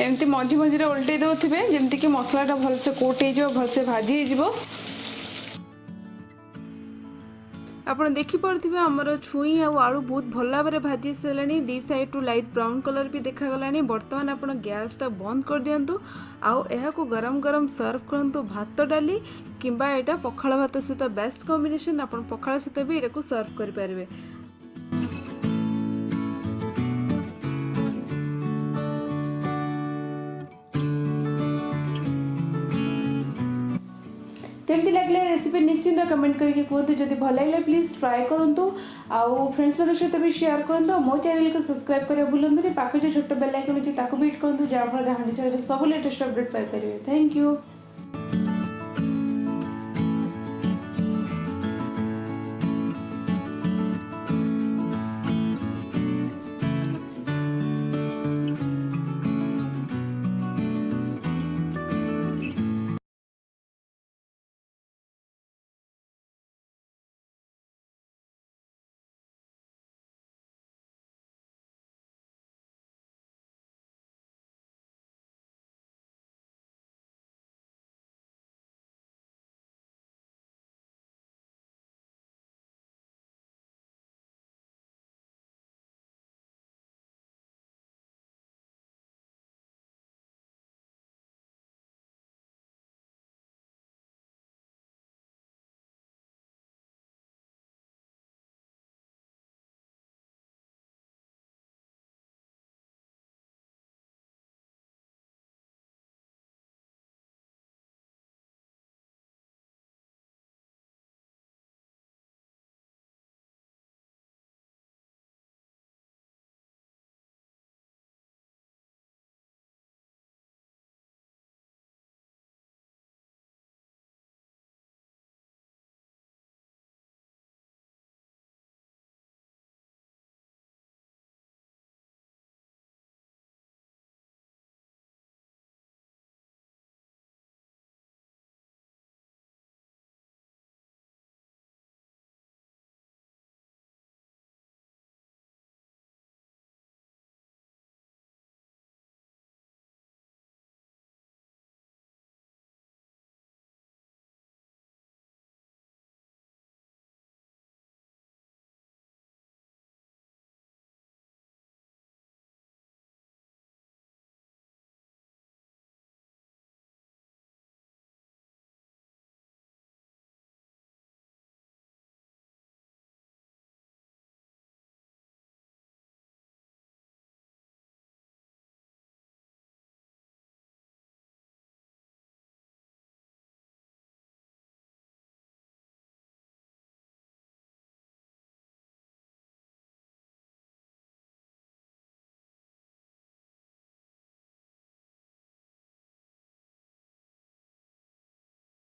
एमती मझी मझे उल्टे दौथे जमीक मसलाटा भलसे कोट हो भलसे भाजी हो। आपड़ देखिपे आमर छुई आउ आलू बहुत भल भाव भाजी सारे दी side to light brown colour भी देखागला। बर्तमान आप गैसटा बंद कर दिंतु आउ गरम गरम सर्व करंतु भात डाली किंबा एटा पखाल भात सहित बेस्ट कॉम्बिनेशन। आप पखाल सहित भी एटा सर्व करें। केमती लगे रेसिपी निश्चिंत कमेंट करके कहतु। जदि भल लगे प्लीज ट्राए करूँ आउ फ्रेंड्स मान सहित भी शेयर करूँ। मो चैनल को सब्सक्राइब करें भूलु पाखे जो छोट बेल आइकन अच्छे भी हिट करूँ जहाँफल हाँ सब latest update Piper. Thank you.